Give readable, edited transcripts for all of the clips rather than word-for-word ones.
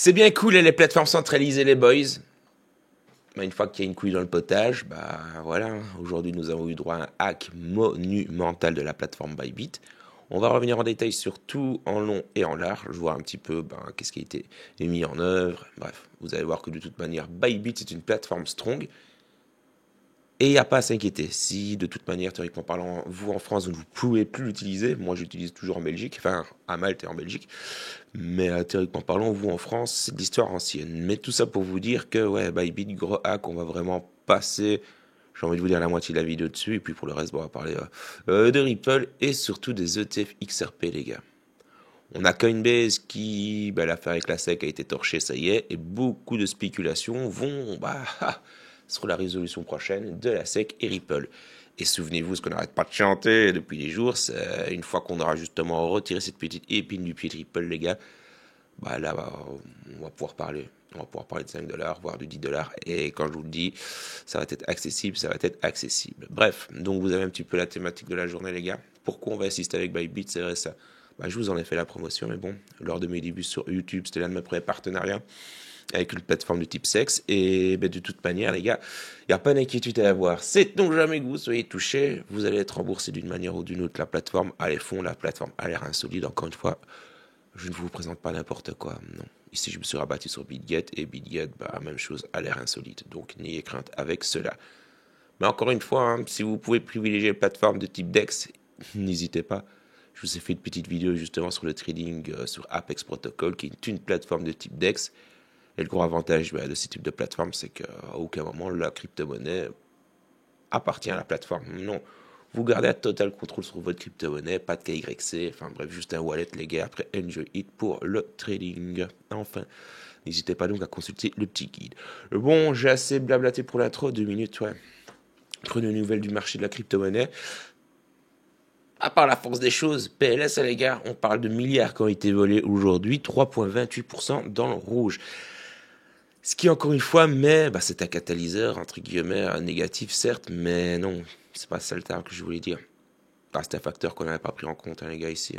C'est bien cool les plateformes centralisées, les boys. Mais une fois qu'il y a une couille dans le potage, bah voilà. Aujourd'hui, nous avons eu droit à un hack monumental de la plateforme Bybit. On va revenir en détail sur tout en long et en large, voir un petit peu qu'est-ce qui a été mis en œuvre. Bref, vous allez voir que de toute manière, Bybit est une plateforme strong. Et il n'y a pas à s'inquiéter. Si, de toute manière, théoriquement parlant, vous en France, vous ne pouvez plus l'utiliser. Moi, j'utilise toujours en Belgique, enfin, à Malte et en Belgique. Mais théoriquement parlant, vous en France, c'est de l'histoire ancienne. Mais tout ça pour vous dire que, ouais, Bybit, gros hack, on va vraiment passer, j'ai envie de vous dire la moitié de la vidéo dessus. Et puis pour le reste, on va parler de Ripple et surtout des ETF XRP, les gars. On a Coinbase qui, l'affaire avec la SEC a été torchée, ça y est, et beaucoup de spéculations vont sur la résolution prochaine de la SEC et Ripple. Et souvenez-vous, ce qu'on n'arrête pas de chanter depuis des jours, c'est une fois qu'on aura justement retiré cette petite épine du pied de Ripple, les gars, là, on va pouvoir parler. On va pouvoir parler de 5$, voire de 10$. Et quand je vous le dis, ça va être accessible, ça va être accessible. Bref, donc vous avez un petit peu la thématique de la journée, les gars. Pourquoi on va assister avec Bybit, c'est vrai ça. Je vous en ai fait la promotion, mais bon, lors de mes débuts sur YouTube, c'était l'un de mes premiers partenariats avec une plateforme de type sexe. Et de toute manière, les gars, il n'y a pas d'inquiétude à avoir. C'est donc jamais que vous soyez touché, vous allez être remboursé d'une manière ou d'une autre. La plateforme a les fonds, la plateforme a l'air insolide. Encore une fois, je ne vous présente pas n'importe quoi, non. Ici, je me suis rabattu sur BitGet, et BitGet, même chose, a l'air insolite. Donc, n'ayez crainte avec cela. Mais encore une fois, si vous pouvez privilégier les plateformes de type DEX, n'hésitez pas. Je vous ai fait une petite vidéo justement sur le trading sur Apex Protocol, qui est une plateforme de type DEX. Et le gros avantage de ce type de plateforme, c'est qu'à aucun moment la crypto-monnaie appartient à la plateforme. Non, vous gardez un total contrôle sur votre crypto-monnaie, pas de KYC, enfin bref, juste un wallet, les gars, après enjoy it pour le trading. Enfin, n'hésitez pas donc à consulter le petit guide. Bon, j'ai assez blablaté pour l'intro, 2 minutes, ouais. Prenez une nouvelle du marché de la crypto-monnaie. À part la force des choses, PLS, les gars, on parle de milliards qui ont été volés aujourd'hui, 3,28% dans le rouge. Ce qui, encore une fois, c'est un catalyseur, entre guillemets, négatif, certes, mais non, c'est pas ça le terme que je voulais dire. C'est un facteur qu'on n'avait pas pris en compte, les gars, ici.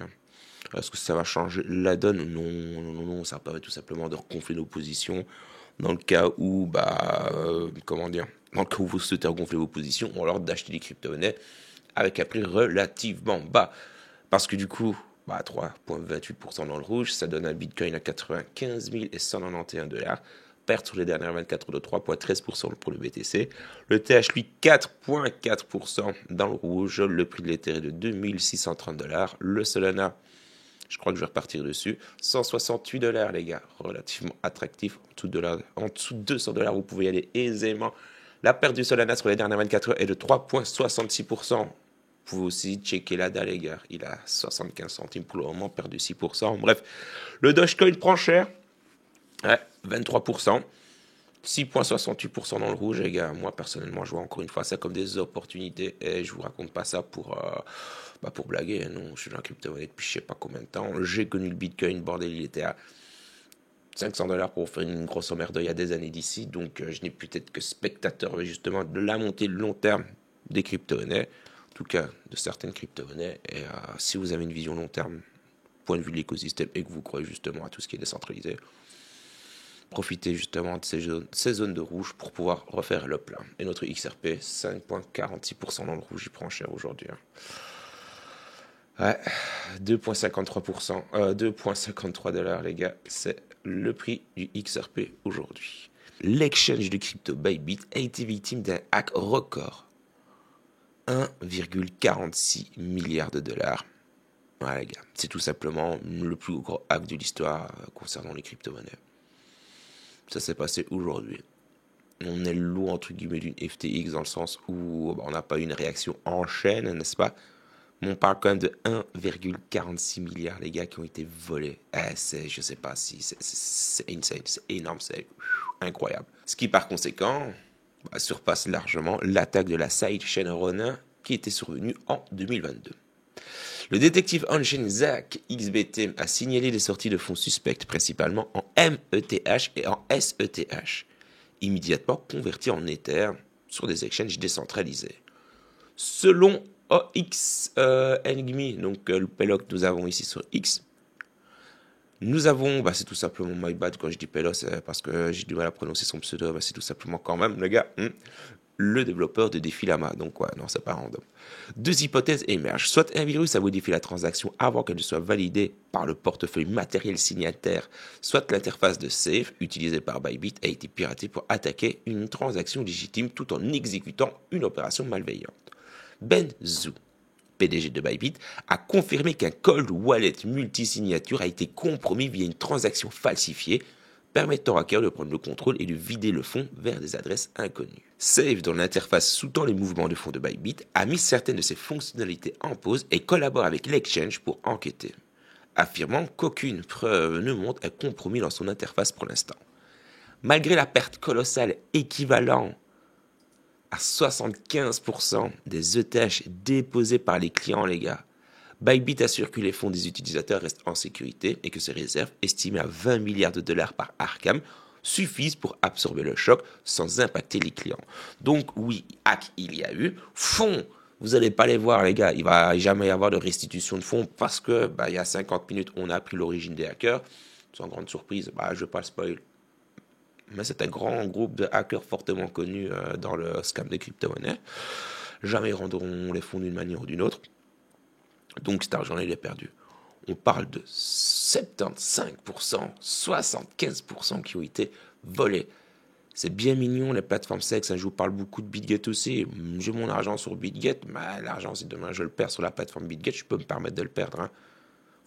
Est-ce que ça va changer la donne? Non, ça permet tout simplement de regonfler nos positions dans le cas où, comment dire, dans le cas où vous souhaitez regonfler vos positions, ou alors d'acheter des crypto-monnaies avec un prix relativement bas. Parce que du coup, 3,28% dans le rouge, ça donne un Bitcoin à 95 191$. Perte sur les dernières 24 heures de 3,13% pour le BTC. Le TH, lui, 4,4% dans le rouge. Le prix de l'Ether est de 2630$. Le Solana, je crois que je vais repartir dessus, 168$, les gars. Relativement attractif. En dessous de 200$, vous pouvez y aller aisément. La perte du Solana sur les dernières 24 heures est de 3,66%. Vous pouvez aussi checker la dalle, les gars. Il a 75 centimes pour le moment, perdu 6%. Bref, le Dogecoin prend cher. Ouais, 23%. 6,68% dans le rouge, les gars. Moi, personnellement, je vois encore une fois ça comme des opportunités. Et je vous raconte pas ça pour blaguer. Non, je suis dans la crypto-monnaie depuis je sais pas combien de temps. J'ai connu le Bitcoin, bordel, il était à 500$ pour faire une grosse emmerde il y a des années d'ici. Donc, je n'ai peut-être que spectateur, justement, de la montée de long terme des crypto-monnaies. En tout cas, de certaines crypto-monnaies. Et si vous avez une vision long terme, point de vue de l'écosystème, et que vous croyez justement à tout ce qui est décentralisé, profitez justement de ces zones de rouge pour pouvoir refaire le plein. Et notre XRP, 5,46% dans le rouge, il prend cher aujourd'hui. Ouais, 2,53%, 2,53$, les gars, c'est le prix du XRP aujourd'hui. L'exchange de crypto Bybit a été victime d'un hack record. 1,46 milliard de dollars. Ouais, les gars, c'est tout simplement le plus gros hack de l'histoire concernant les crypto-monnaies. Ça s'est passé aujourd'hui. On est loin, entre guillemets, d'une FTX dans le sens où on n'a pas eu une réaction en chaîne, n'est-ce pas? Mais on parle quand même de 1,46 milliard, les gars, qui ont été volés. Je sais pas si c'est insane, c'est énorme, c'est incroyable. Ce qui, par conséquent, surpasse largement l'attaque de la sidechain Ronin qui était survenue en 2022. Le détective on-chain Zach XBT a signalé des sorties de fonds suspectes, principalement en METH et en SETH, immédiatement convertis en Ether sur des exchanges décentralisés. Selon OXNGME, donc le PELOC que nous avons ici sur X, Nous avons, c'est tout simplement my bad quand je dis Pelos, c'est parce que j'ai du mal à prononcer son pseudo, c'est tout simplement quand même, le gars, le développeur de Défi Lama. Donc, ouais, non, c'est pas random. Deux hypothèses émergent. Soit un virus a modifié la transaction avant qu'elle ne soit validée par le portefeuille matériel signataire, soit l'interface de Safe utilisée par Bybit a été piratée pour attaquer une transaction légitime tout en exécutant une opération malveillante. Ben Zhu, PDG de Bybit, a confirmé qu'un cold wallet multisignature a été compromis via une transaction falsifiée, permettant à hackers de prendre le contrôle et de vider le fonds vers des adresses inconnues. Safe, dont l'interface sous-tend les mouvements de fonds de Bybit, a mis certaines de ses fonctionnalités en pause et collabore avec l'exchange pour enquêter, affirmant qu'aucune preuve ne montre un compromis dans son interface pour l'instant. Malgré la perte colossale équivalente à 75% des ETH déposés par les clients, les gars, Bybit assure que les fonds des utilisateurs restent en sécurité et que ses réserves, estimées à 20 milliards de dollars par Arkham, suffisent pour absorber le choc sans impacter les clients. Donc oui, hack il y a eu. Fonds, vous n'allez pas les voir, les gars. Il va jamais y avoir de restitution de fonds parce que il y a 50 minutes, on a appris l'origine des hackers. Sans grande surprise, je ne vais pas le spoil. Mais c'est un grand groupe de hackers fortement connus dans le scam des crypto-monnaies. Jamais ils rendront les fonds d'une manière ou d'une autre. Donc cet argent-là, il est perdu. On parle de 75%, 75% qui ont été volés. C'est bien mignon, les plateformes sexe. Je vous parle beaucoup de BitGet aussi. J'ai mon argent sur BitGet, mais l'argent, si demain je le perds sur la plateforme BitGet, je peux me permettre de le perdre.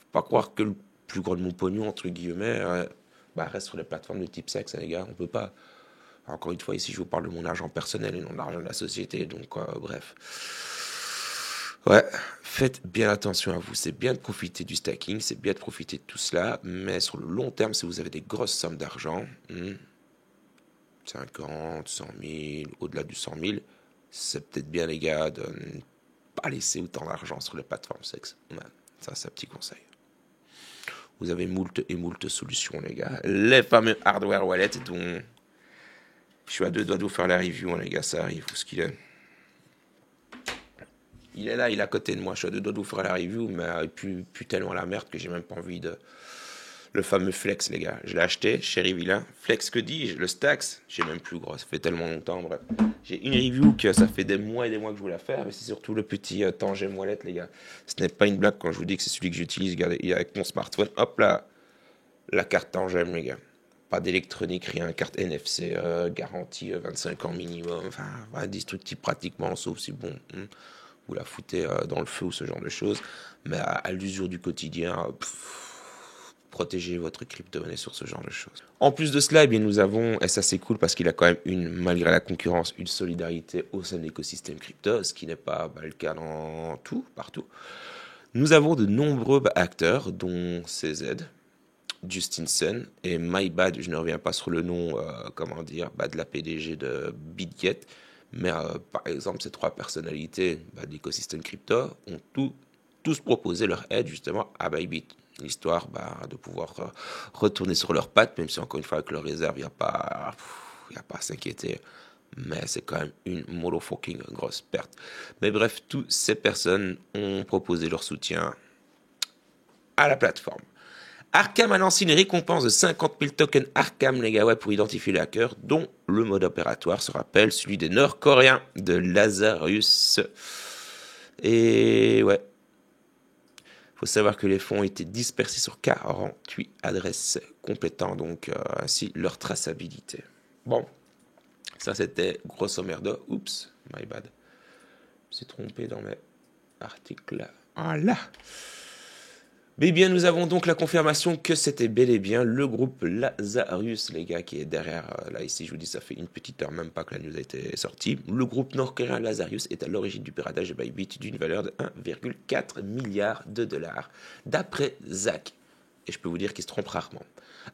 Faut pas croire que le plus gros de mon pognon, entre guillemets, reste sur les plateformes de type sexe, les gars. On peut pas. Encore une fois, ici, je vous parle de mon argent personnel et non de l'argent de la société. Donc, bref. Ouais, faites bien attention à vous. C'est bien de profiter du stacking, c'est bien de profiter de tout cela, mais sur le long terme, si vous avez des grosses sommes d'argent, 50, 100 000, au-delà du 100 000, c'est peut-être bien, les gars, de ne pas laisser autant d'argent sur les plateformes sexe. Ouais, ça, c'est un petit conseil. Vous avez moult et moult solutions, les gars. Les fameux hardware wallets dont je suis à deux doigts de vous faire la review, les gars, ça arrive, où ce qu'il est. Il est là, il est à côté de moi. Je suis à deux doigts de vous faire la review, mais il pue tellement la merde que j'ai même pas envie de. Le fameux Flex, les gars. Je l'ai acheté chez Rivillain. Flex, que dis-je? Le Stax, j'ai même plus gros. Ça fait tellement longtemps, bref. J'ai une review que ça fait des mois et des mois que je voulais faire, mais c'est surtout le petit Tangem Wallet, les gars. Ce n'est pas une blague quand je vous dis que c'est celui que j'utilise. Regardez, avec mon smartphone. Hop là, la carte Tangem, les gars. Pas d'électronique, rien. Carte NFC, garantie 25 ans minimum. Enfin, indestructible pratiquement, sauf si bon. Vous la foutez dans le feu ou ce genre de choses. Mais à l'usure du quotidien, protégez votre crypto-monnaie sur ce genre de choses. En plus de cela, nous avons, et ça c'est cool parce qu'il a quand même malgré la concurrence, une solidarité au sein de l'écosystème crypto, ce qui n'est pas le cas dans partout. Nous avons de nombreux acteurs, dont CZ, Justin Sun et MyBad, je ne reviens pas sur le nom, de la PDG de BitGet, mais par exemple, ces trois personnalités de l'écosystème crypto ont tous proposé leur aide justement à Bybit. L'histoire de pouvoir retourner sur leurs pattes, même si encore une fois avec leurs réserves, il n'y a pas à s'inquiéter. Mais c'est quand même une motherfucking grosse perte. Mais bref, toutes ces personnes ont proposé leur soutien à la plateforme. Arkham a lancé une récompense de 50 000 tokens Arkham, les gars, pour identifier les hackers, dont le mode opératoire se rappelle celui des Nord-Coréens de Lazarus. Et ouais. Faut savoir que les fonds ont été dispersés sur 48 adresses, complétant donc ainsi leur traçabilité. Bon, ça c'était grosso merdo. Oups, my bad. Je me suis trompé dans mes articles. Voilà. Mais bien, nous avons donc la confirmation que c'était bel et bien le groupe Lazarus, les gars, qui est derrière. Là, ici, je vous dis, ça fait une petite heure, même pas que la news a été sortie. Le groupe nord-coréen Lazarus est à l'origine du piratage de Bybit d'une valeur de 1,4 milliard de dollars, d'après Zach. Et je peux vous dire qu'il se trompe rarement.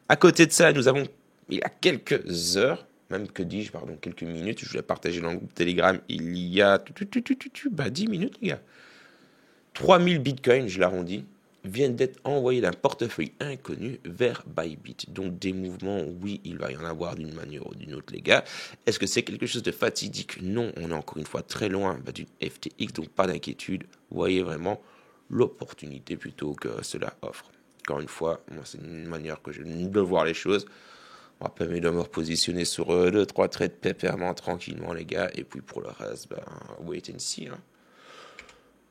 À côté de ça, nous avons, il y a quelques heures, même que dis-je, pardon, quelques minutes, je l'ai partagé dans le groupe Telegram, il y a 10 minutes, les gars. 3000 bitcoins, je l'arrondis, viennent d'être envoyés d'un portefeuille inconnu vers Bybit. Donc des mouvements, oui, il va y en avoir d'une manière ou d'une autre, les gars. Est-ce que c'est quelque chose de fatidique? Non, on est encore une fois très loin d'une FTX, donc pas d'inquiétude. Vous voyez vraiment l'opportunité plutôt que cela offre. Encore une fois, moi, c'est une manière que j'ai de voir les choses. On va permettre de me repositionner sur 2-3 traits de pépèrement tranquillement, les gars. Et puis pour le reste, ben, wait and see. Hein.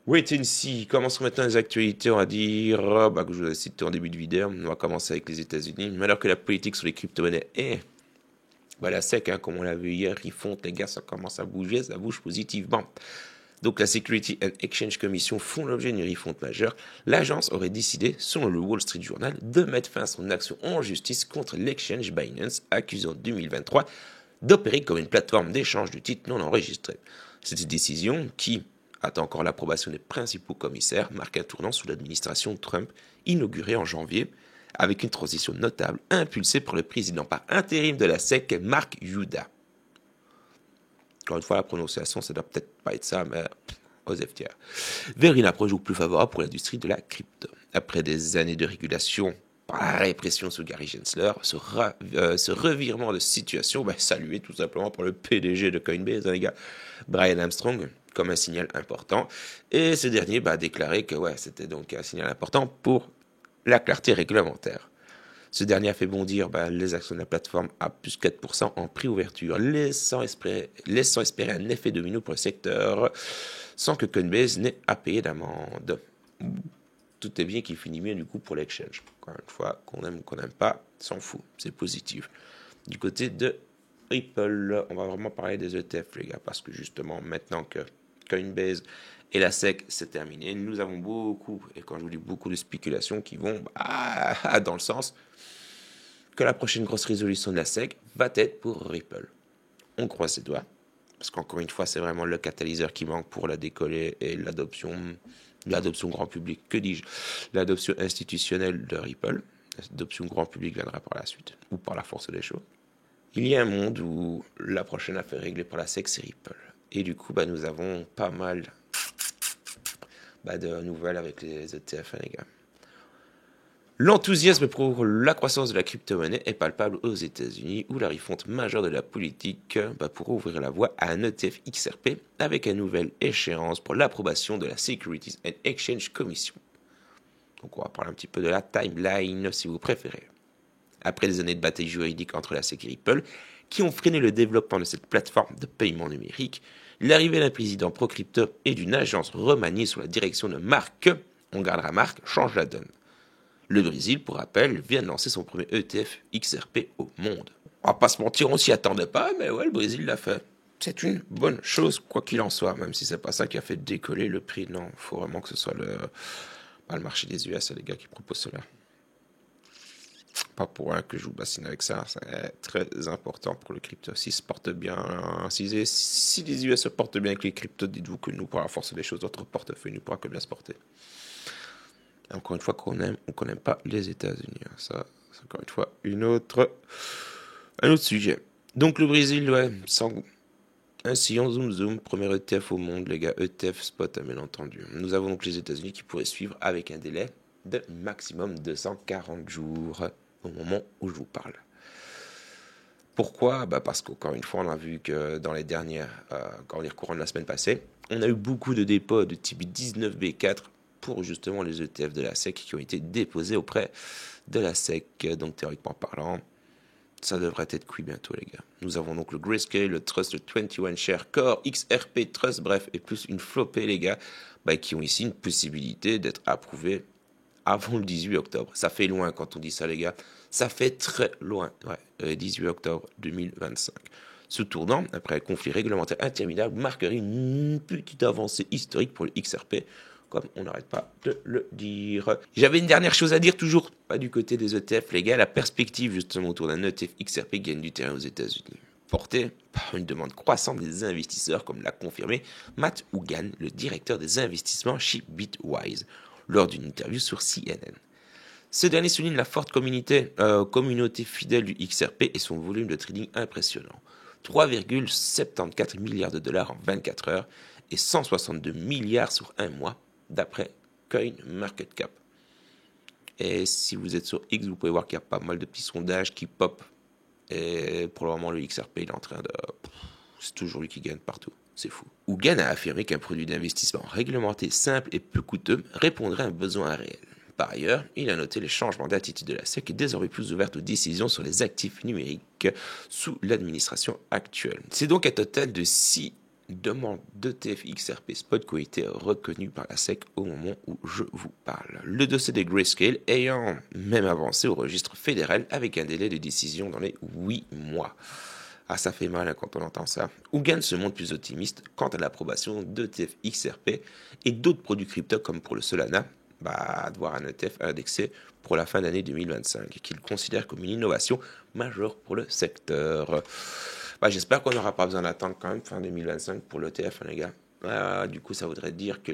Wait and see. Commençons maintenant les actualités, on va dire, que je vous ai cité en début de vidéo. On va commencer avec les États-Unis. Mais alors que la politique sur les crypto-monnaies est la SEC, hein, comme on l'a vu hier, ils font, les gars, ça commence à bouger, ça bouge positivement. Donc la Security and Exchange Commission font l'objet d'une refonte majeure. L'agence aurait décidé, selon le Wall Street Journal, de mettre fin à son action en justice contre l'exchange Binance, accusé en 2023 d'opérer comme une plateforme d'échange de titres non enregistrés. Cette décision, qui attend encore l'approbation des principaux commissaires, marque un tournant sous l'administration Trump, inaugurée en janvier, avec une transition notable impulsée par le président par intérim de la SEC, Mark Yuda. Encore une fois, la prononciation, ça doit peut-être pas être ça, mais aux FTR. Vers une approche plus favorable pour l'industrie de la crypto. Après des années de régulation par la répression sous Gary Gensler, ce revirement de situation, salué tout simplement par le PDG de Coinbase, hein, les gars, Brian Armstrong, comme un signal important. Et ce dernier a déclaré que c'était donc un signal important pour la clarté réglementaire. Ce dernier a fait bondir les actions de la plateforme à plus 4% en prix-ouverture, laissant espérer un effet domino pour le secteur, sans que Coinbase n'ait à payer d'amende. Tout est bien qui finit bien du coup pour l'exchange. Encore une fois, qu'on aime ou qu'on n'aime pas, s'en fout, c'est positif. Du côté de Ripple, on va vraiment parler des ETF, les gars, parce que justement, maintenant que Coinbase et la SEC, c'est terminé, nous avons beaucoup, et quand je vous dis beaucoup de spéculations qui vont dans le sens que la prochaine grosse résolution de la SEC va être pour Ripple. On croise ses doigts, parce qu'encore une fois, c'est vraiment le catalyseur qui manque pour la décoller et l'adoption grand public. Que dis-je? L'adoption institutionnelle de Ripple. L'adoption grand public viendra par la suite, ou par la force des choses. Il y a un monde où la prochaine affaire réglée par la SEC, c'est Ripple. Et du coup, nous avons pas mal de nouvelles avec les ETF, hein, les gars. L'enthousiasme pour la croissance de la crypto-monnaie est palpable aux États-Unis, où la refonte majeure de la politique pourrait ouvrir la voie à un ETF XRP avec une nouvelle échéance pour l'approbation de la Securities and Exchange Commission. Donc on va parler un petit peu de la timeline si vous préférez. Après des années de bataille juridique entre la SEC et Ripple, qui ont freiné le développement de cette plateforme de paiement numérique, l'arrivée d'un président pro-crypto et d'une agence remaniée sous la direction de Marc, on gardera Marc, change la donne. Le Brésil, pour rappel, vient de lancer son premier ETF XRP au monde. On va pas se mentir, on s'y attendait pas, mais le Brésil l'a fait. C'est une bonne chose, quoi qu'il en soit, même si c'est pas ça qui a fait décoller le prix. Non, il faut vraiment que ce soit le marché des US, les gars, qui proposent cela. Pas pour rien que je vous bassine avec ça, c'est très important pour le crypto. Si les US se portent bien avec les cryptos, dites-vous que nous, par la force des choses, notre portefeuille ne pourra que bien se porter. Et encore une fois, qu'on aime ou qu'on n'aime pas les États-Unis. Ça, c'est encore une fois un autre sujet. Donc le Brésil, un sillon zoom, premier ETF au monde, les gars, ETF spot, bien entendu. Nous avons donc les États-Unis qui pourraient suivre avec un délai de maximum 240 jours au moment où je vous parle. Pourquoi ? Parce qu'encore une fois, on a vu que dans les dernières, courant de la semaine passée, on a eu beaucoup de dépôts de type 19B4 pour justement les ETF de la SEC qui ont été déposés auprès de la SEC. Donc théoriquement parlant, ça devrait être cuit bientôt, les gars. Nous avons donc le Grayscale, le Trust, le 21 Share Core, XRP Trust, bref, et plus une flopée, les gars, qui ont ici une possibilité d'être approuvés avant le 18 octobre. Ça fait loin quand on dit ça, les gars. Ça fait très loin. 18 octobre 2025. Ce tournant, après un conflit réglementaire interminable, marquerait une petite avancée historique pour le XRP, comme on n'arrête pas de le dire. J'avais une dernière chose à dire, toujours pas du côté des ETF, les gars. La perspective, justement, autour d'un ETF XRP gagne du terrain aux États-Unis. Porté par une demande croissante des investisseurs, comme l'a confirmé Matt Hougan, le directeur des investissements chez Bitwise, lors d'une interview sur CNN. Ce dernier souligne la forte communauté fidèle du XRP et son volume de trading impressionnant. 3,74 milliards de dollars en 24 heures et 162 milliards sur un mois, d'après CoinMarketCap. Et si vous êtes sur X, vous pouvez voir qu'il y a pas mal de petits sondages qui pop. Et pour le moment, le XRP, il est en train de... C'est toujours lui qui gagne partout. C'est fou. Hougan a affirmé qu'un produit d'investissement réglementé, simple et peu coûteux répondrait à un besoin réel. Par ailleurs, il a noté les changements d'attitude de la SEC et désormais plus ouverte aux décisions sur les actifs numériques sous l'administration actuelle. C'est donc un total de 6 demandes d'ETF XRP Spot qui ont été reconnues par la SEC au moment où je vous parle. Le dossier des Grayscale ayant même avancé au registre fédéral avec un délai de décision dans les 8 mois. Ah, ça fait mal quand on entend ça. Ougan se montre plus optimiste quant à l'approbation d'ETF XRP et d'autres produits crypto comme pour le Solana, d'avoir un ETF indexé pour la fin d'année 2025 qu'il considère comme une innovation majeure pour le secteur. J'espère qu'on n'aura pas besoin d'attendre quand même fin 2025 pour l'ETF, les gars. Du coup, ça voudrait dire que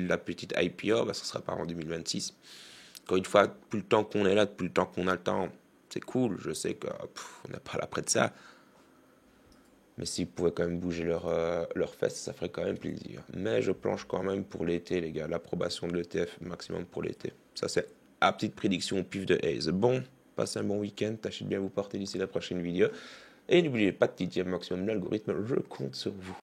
la petite IPO, ce ne sera pas en 2026. Encore une fois, plus le temps qu'on est là, plus le temps qu'on a le temps, c'est cool. Je sais qu'on n'est pas là près de ça. Mais s'ils pouvaient quand même bouger leurs fesses, ça ferait quand même plaisir. Mais je planche quand même pour l'été, les gars. L'approbation de l'ETF maximum pour l'été. Ça, c'est la petite prédiction au pif de Haze. Bon, passez un bon week-end. Tâchez de bien vous porter d'ici la prochaine vidéo. Et n'oubliez pas de TTM maximum l'algorithme. Je compte sur vous.